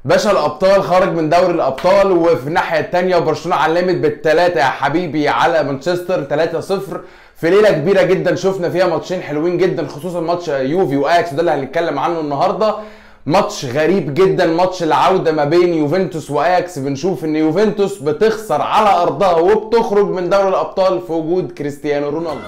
باشا الابطال خرج من دوري الابطال، وفي الناحيه الثانيه برشلونه علمت بالثلاثه يا حبيبي على مانشستر 3-0 في ليله كبيره جدا. شفنا فيها ماتشين حلوين جدا، خصوصا ماتش يوفي واياكس، وده اللي هنتكلم عنه النهارده. ماتش غريب جدا، ماتش العوده ما بين يوفنتوس واياكس. بنشوف ان يوفنتوس بتخسر على ارضها وبتخرج من دوري الابطال في وجود كريستيانو رونالدو.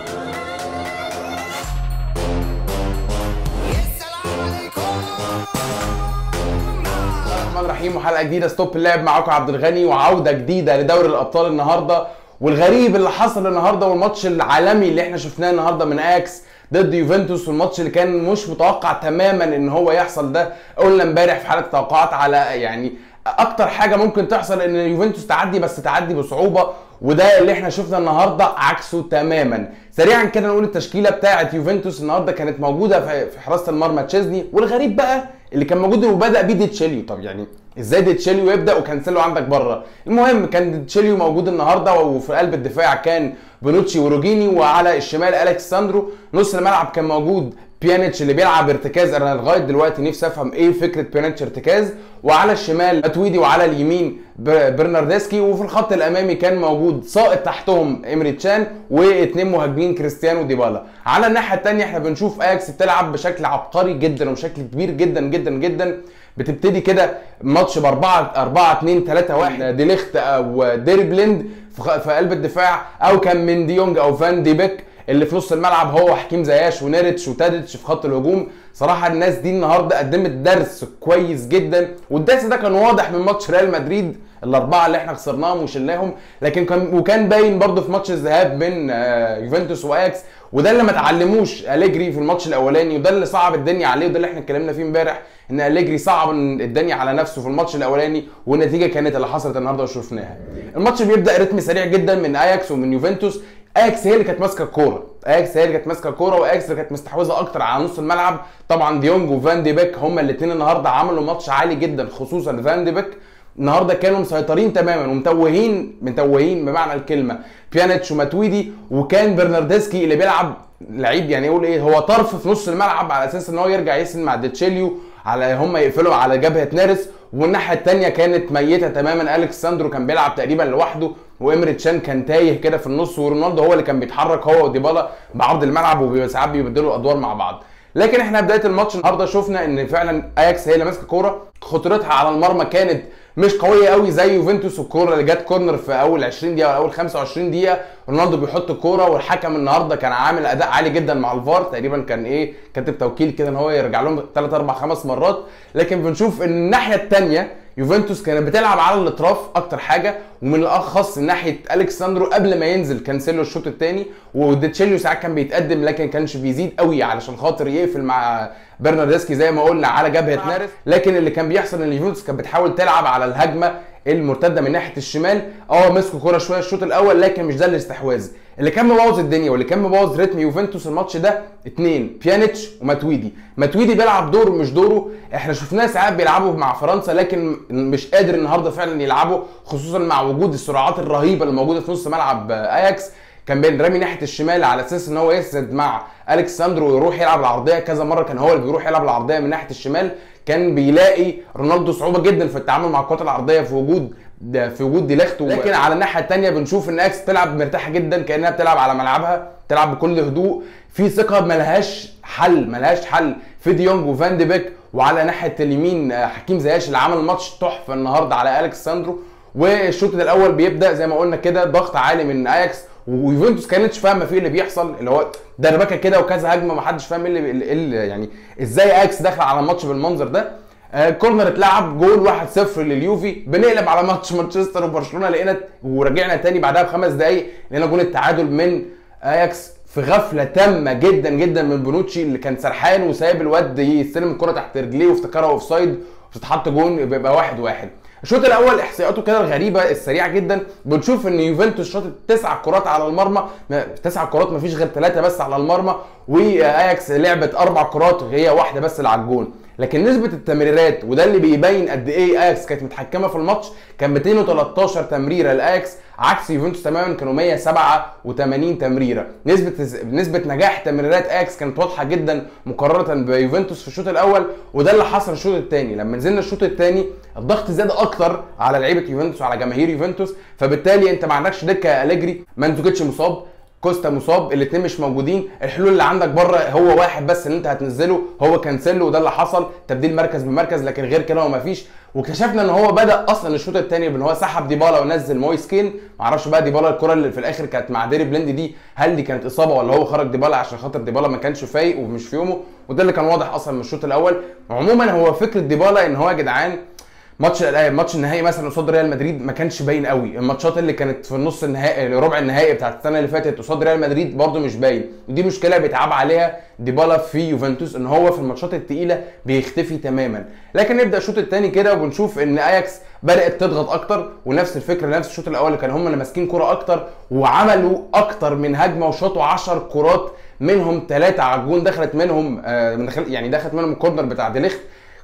الرحمن الرحيم، وحلقه جديده ستوب اللعب معاكم عبد الغني، وعوده جديده لدوري الابطال النهارده. والغريب اللي حصل النهارده والماتش العالمي اللي احنا شفناه النهارده من اياكس ضد يوفنتوس، والماتش اللي كان مش متوقع تماما ان هو يحصل ده. قلنا امبارح في حلقه توقعات على يعني اكتر حاجه ممكن تحصل ان يوفنتوس تعدي، بس تعدي بصعوبه، وده اللي احنا شفنا النهارده عكسه تماما. سريعا كده نقول التشكيله بتاعه يوفنتوس النهارده. كانت موجوده في حراسه المرمى تشيزني، والغريب بقى اللي كان موجود وبدا بيه ديتشيليو. طب يعني ازاي ديتشيليو يبدا وكانسيلو عندك بره؟ المهم كان ديتشيليو موجود النهارده، وفي قلب الدفاع كان بونوتشي وروجيني، وعلى الشمال اليكس ساندرو. نص الملعب كان موجود بيانيتش اللي بيلعب ارتكاز. انا لغايه دلوقتي نفسي افهم ايه فكره بيانيتش ارتكاز. وعلى الشمال ماتويدي، وعلى اليمين برناردسكي. وفي الخط الامامي كان موجود ساقط تحتهم إيمري تشان، واثنين مهاجمين كريستيانو ديبالا. على الناحيه الثانيه احنا بنشوف اياكس بتلعب بشكل عبقري جدا وبشكل كبير جدا جدا جدا. بتبتدي كده ماتش ب 4-2-3-1، دي ليخت او ديربليند في قلب الدفاع، او كان من ديونج او فان دي بيك اللي في نص الملعب، هو حكيم زياش ونيرتش وتاديتش في خط الهجوم. صراحه الناس دي النهارده قدمت درس كويس جدا، والدرس ده كان واضح من ماتش ريال مدريد الاربعه اللي احنا خسرناهم وشلناهم، لكن كان باين برده في ماتش الذهاب بين يوفنتوس واياكس. وده اللي ما اتعلموش أليجري في الماتش الاولاني، وده اللي صعب الدنيا عليه، وده اللي احنا اتكلمنا فيه امبارح، ان أليجري صعب الدنيا على نفسه في الماتش الاولاني، والنتيجه كانت اللي حصلت النهارده وشفناها. الماتش بيبدا رتم سريع جدا من اياكس ومن يوفنتوس. اياكس هي اللي كانت ماسكه الكوره، واياكس اللي كانت مستحوذه اكتر على نص الملعب. طبعا ديونج وفان دي بيك هما الاثنين النهارده عملوا ماتش عالي جدا، خصوصا فان دي بيك. النهارده كانوا مسيطرين تماما ومتوهين بمعنى الكلمه بيانيتش وماتويدي. وكان برناردسكي اللي بيلعب لعيب، يعني يقول ايه، هو طرف في نص الملعب على اساس ان هو يرجع يسند مع ديتشيليو، على هم يقفلوا على جبهه نارس. والناحيه الثانيه كانت ميته تماما، اليكس ساندرو كان بيلعب تقريبا لوحده، وإيمري تشان كان تايه كده في النص، ورونالدو هو اللي كان بيتحرك هو وديبالا بعرض الملعب، وساعات بيبدلوا الادوار مع بعض. لكن احنا بدايه الماتش النهارده شفنا ان فعلا اياكس هي اللي ماسكه كوره. خطورتها على المرمى كانت مش قويه قوي زي يوفنتوس. الكوره اللي جت كورنر في اول 20 دقيقه او اول 25 دقيقه، رونالدو بيحط الكوره، والحكم النهارده كان عامل اداء عالي جدا مع الفار، تقريبا كان كاتب توكيل كده ان هو يرجع لهم 3 4 5 مرات. لكن بنشوف ان الناحيه الثانيه يوفنتوس كانت بتلعب على الاطراف اكتر حاجه، ومن الاخص ناحيه اليكس ساندرو قبل ما ينزل كانسيلو الشوط الثاني. وديتشيليو ساعات كان بيتقدم، لكن كانش بيزيد قوي علشان خاطر يقفل مع برناردسكي زي ما قلنا على جبهه نارس. لكن اللي كان بيحصل ان يوفنتوس كانت بتحاول تلعب على الهجمه المرتده من ناحيه الشمال. مسكوا كوره شويه الشوط الاول، لكن مش ده الاستحواذ اللي كان مبوظ الدنيا واللي كان مبوظ رتم يوفنتوس الماتش ده. اتنين، بيانيتش وماتويدي. ماتويدي بيلعب دوره مش دوره، احنا شفناه ساعات بيلعبوا مع فرنسا، لكن مش قادر النهارده فعلا يلعبه، خصوصا مع وجود السرعات الرهيبه اللي موجوده في نص ملعب اياكس. كان بيرمي ناحيه الشمال على اساس ان هو يسند مع اليكس ساندرو ويروح يلعب العرضيه كذا مره، كان هو اللي بيروح يلعب العرضيه من ناحيه الشمال. كان بيلاقي رونالدو صعوبه جدا في التعامل مع الكرات العرضيه في وجود دي ليخت. لكن على الناحيه الثانيه بنشوف ان اياكس بتلعب مرتاحه جدا، كانها بتلعب على ملعبها، بتلعب بكل هدوء، في ثقه ملهاش حل في ديونج وفان دي بيك. وعلى ناحيه اليمين حكيم زياش اللي عمل ماتش تحفه النهارده على اليكس ساندرو. والشوط الاول بيبدا زي ما قلنا كده ضغط عالي من اياكس، ويوفنتوس كانتش فاهمه فيه اللي بيحصل، اللي هو دربكه كده وكذا هجمه، ما حدش فاهم اللي يعني ازاي اياكس داخل على الماتش بالمنظر ده. كورنر اتلعب، جول 1-0 لليوفي. بنقلب على ماتش مانشستر وبرشلونه، لقينا ورجعنا تاني بعدها ب5 دقايق لقينا جول التعادل من اياكس في غفله تامه جدا جدا من بونوتشي اللي كان سرحان وسايب الواد يستلم الكره تحت رجليه وافتكرها اوف سايد وتتحط جون، بيبقى 1-1. الشوط الاول احصائياته كده الغريبه السريعه جدا، بنشوف ان يوفنتوس شاطت 9 كرات على المرمى، 9 كرات مفيش غير 3 بس على المرمى، واياكس لعبت 4 كرات وهي واحده بس اللي على الجون. لكن نسبه التمريرات، وده اللي بيبين قد ايه اياكس كانت متحكمه في الماتش، كان 213 تمريره لاياكس عكس يوفنتوس تماما كانوا 187 تمريره. نسبه نجاح تمريرات اياكس كانت واضحه جدا مقارنه بيوفنتوس في الشوط الاول، وده اللي حصل الشوط الثاني. لما نزلنا الشوط الثاني الضغط زاد اكتر على لعيبه يوفنتوس وعلى جماهير يوفنتوس، فبالتالي انت ما عندكش دكه اليجري، مانزوكيتش مصاب، كوستا مصاب، الاثنين مش موجودين. الحلول اللي عندك بره هو واحد بس اللي انت هتنزله، هو كانسيلو، وده اللي حصل، تبديل مركز بمركز، لكن غير كده هو مفيش. واكتشفنا ان هو بدا اصلا الشوط الثاني بان هو سحب ديبالا ونزل مويس كين. معرفش بقى ديبالا الكره اللي في الاخر كانت مع ديري بليند دي، هل دي كانت اصابه ولا هو خرج ديبالا عشان خاطر ديبالا ما كانش فايق ومش في يومه، وده اللي كان واضح اصلا من الشوط الاول. عموما هو فكره ديبالا ان هو يا جدعان ماتش النهائي مثلا قصاد ريال مدريد ما كانش باين قوي، الماتشات اللي كانت في النص النهائي ربع النهائي بتاعت السنه اللي فاتت قصاد ريال مدريد برده مش باين، ودي مشكله بيتعب عليها ديبالا في يوفنتوس، ان هو في الماتشات الثقيله بيختفي تماما. لكن نبدا الشوط الثاني كده وبنشوف ان اياكس بدات تضغط اكتر، ونفس الفكره نفس الشوط الاول اللي كان هم اللي ماسكين كوره اكتر وعملوا اكتر من هجمه وشاطوا 10 كرات، منهم 3 على الجون، دخلت منهم دخلت منهم الكورنر بتاع ديليخت،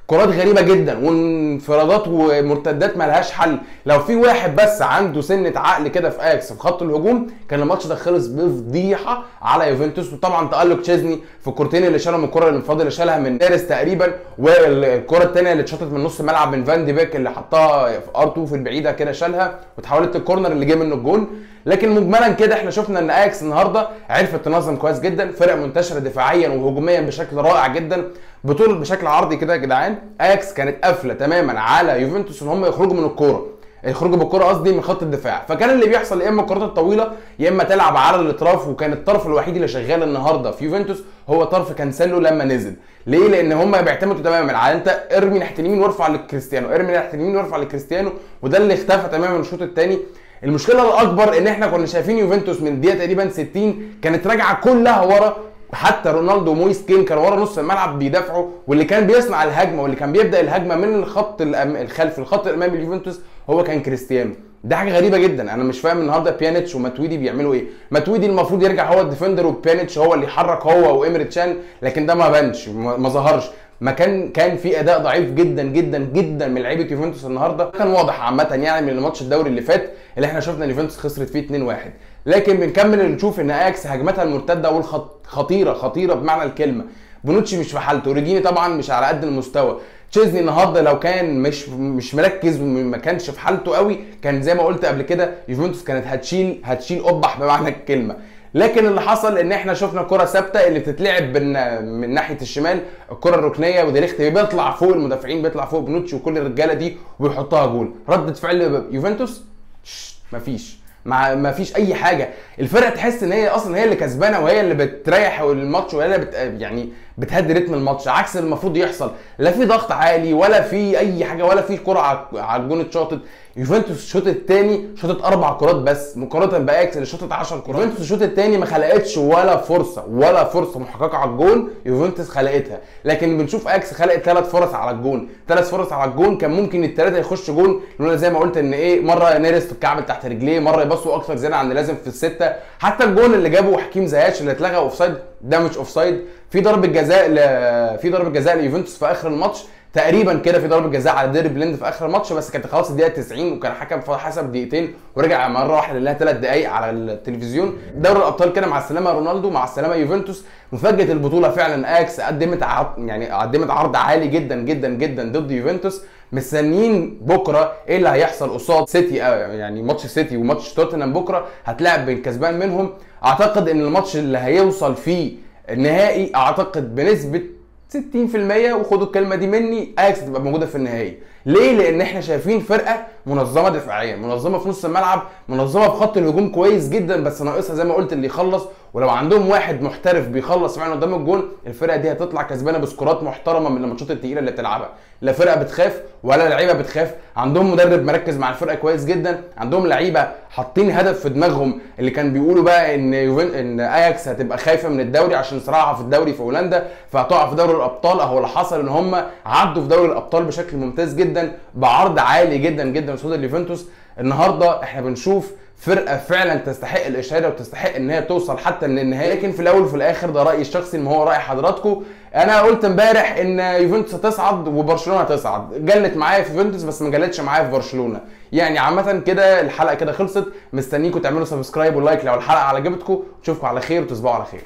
كرات غريبه جدا وانفرادات ومرتدات مالهاش حل. لو في واحد بس عنده سنه عقل كده في اياكس في خط الهجوم كان الماتش ده خلص بفضيحه على يوفنتوس. وطبعا تالق تشيزني في الكورتين اللي شالهم، الكره اللي فاضل اللي شالها من دارس تقريبا، والكره الثانيه اللي اتشاطت من نص الملعب من فان دي بيك اللي حطها في ار2 في البعيده كده شالها وتحولت الكورنر اللي جه منه الجون. لكن مجملا كده احنا شفنا ان اياكس النهارده عرفت تنظم كويس جدا، فرق منتشره دفاعيا وهجوميا بشكل رائع جدا، بطول بشكل عرضي كده يا جدعان. اياكس كانت قافله تماما على يوفنتوس ان هم يخرجوا من الكوره، يخرجوا بالكوره قصدي من خط الدفاع، فكان اللي بيحصل يا اما الكرات الطويله يا اما تلعب على الاطراف. وكان الطرف الوحيد اللي شغال النهارده في يوفنتوس هو طرف كانسيلو لما نزل. ليه؟ لان هم بيعتمدوا تماما على انت ارمي ناحيه اليمين وارفع لكريستيانو، ارمي ناحيه اليمين وارفع لكريستيانو، وده اللي اختفى تماما من الشوط الثاني. المشكله الاكبر ان احنا كنا شايفين يوفنتوس من دقيقه تقريبا 60 كانت راجعه كلها ورا، حتى رونالدو ومويس كين كانوا ورا نص الملعب بيدافعوا، واللي كان بيصنع الهجمه واللي كان بيبدا الهجمه من الخط الخلفي الخط الامامي ليوفنتوس هو كان كريستيانو. ده حاجه غريبه جدا، انا مش فاهم النهارده بيانيتش وماتويدي بيعملوا ايه. ماتويدي المفروض يرجع هو الديفندر وبيانيتش هو اللي يحرك هو وإيمريتشان، لكن ده ما بانش ما ظهرش، ما كان في اداء ضعيف جدا جدا جدا من لعيبه يوفنتوس النهارده. كان واضح عامه يعني من الماتش الدوري اللي فات اللي احنا شفنا يوفنتوس خسرت فيه 2-1. لكن بنكمل نشوف ان اياكس هجمتها المرتده خطيره بمعنى الكلمه. بونوتشي مش في حالته، ريجيني طبعا مش على قد المستوى، تشيزني النهارده لو كان مش مركز وما كانش في حالته قوي كان زي ما قلت قبل كده يوفنتوس كانت هتشيل قبح بمعنى الكلمه. لكن اللي حصل ان احنا شفنا كره ثابته اللي بتتلعب من ناحيه الشمال، الكره الركنيه، وديليخت بيطلع فوق المدافعين، بيطلع فوق بونوتشي وكل الرجاله دي وبيحطها جول. ردة فعل يوفنتوس ما فيش اي حاجه. الفرقه تحس ان هي اصلا هي اللي كسبانه وهي اللي بتريح الماتش وهي اللي بتهدي رتم الماتش، عكس المفروض يحصل. لا في ضغط عالي ولا في اي حاجه ولا في كره على الجون اتشاطت. يوفنتوس الشوط الثاني شاطت 4 كرات بس مقارنه باياكس اللي شاطت 10 كرات. يوفنتوس الشوط الثاني ما خلقتش ولا فرصه محققه على الجون يوفنتوس خلقتها، لكن بنشوف اياكس خلقت 3 فرص على الجون، 3 فرص على الجون كان ممكن الثلاثه يخش جون، لولا زي ما قلت ان مره نيرس في الكعب تحت رجليه، مره يبصوا اكثر زياده عن اللازم في السته. حتى الجون اللي جابه حكيم زياش اللي اتلغى اوفسايد ده مش اوفسايد، في ضربه جزاء ليوفنتوس في اخر الماتش تقريبا كده، في ضربه جزاء على ديري بليند في اخر الماتش، بس كانت خلاص الدقيقه 90 وكان الحكم حسب دقيقتين ورجع مره واحده لها 3 دقائق على التلفزيون. دوري الابطال كده مع السلامه رونالدو، مع السلامه يوفنتوس. مفاجاه البطوله فعلا اياكس قدمت عرض عالي جدا جدا جدا ضد يوفنتوس. مستنيين بكره ايه اللي هيحصل قصاد سيتي، يعني ماتش سيتي وماتش توتنهام بكره هتلاعب بالكسبان منهم. اعتقد ان الماتش اللي هيوصل فيه النهائي اعتقد بنسبه 60%، وخدوا الكلمه دي مني، اياكس تبقى موجوده في النهائي. ليه؟ لان احنا شايفين فرقه منظمه دفاعيا، منظمه في نص الملعب، منظمه في خط الهجوم كويس جدا، بس ناقصها زي ما قلت اللي يخلص. ولو عندهم واحد محترف بيخلص فعلا قدام الجون الفرقه دي هتطلع كسبانه بسكورات محترمه من الماتشات الثقيله اللي بتلعبها. لا فرقه بتخاف ولا لعيبه بتخاف، عندهم مدرب مركز مع الفرقه كويس جدا، عندهم لعيبه حاطين هدف في دماغهم. اللي كان بيقولوا بقى ان اياكس هتبقى خايفه من الدوري عشان صراعها في الدوري في هولندا فهتقع في دوري الابطال، اهو اللي حصل ان هم عدوا في دوري الابطال بشكل ممتاز جدا بعرض عالي جدا جدا قصاد اليوفنتوس. النهارده احنا بنشوف فرقه فعلا تستحق الاشاده وتستحق ان هي توصل حتى للنهائي. لكن في الاول وفي الاخر ده رايي الشخصي، ما هو راي حضراتكم. انا قلت امبارح ان يوفنتوس هتصعد وبرشلونه هتصعد، جلت معايا في يوفنتوس بس ما جلتش معايا في برشلونه. يعني عامه كده الحلقه كده خلصت، مستنيكم تعملوا سبسكرايب ولايك لو الحلقه عجبتكم، اشوفكم على خير وتصبحوا على خير.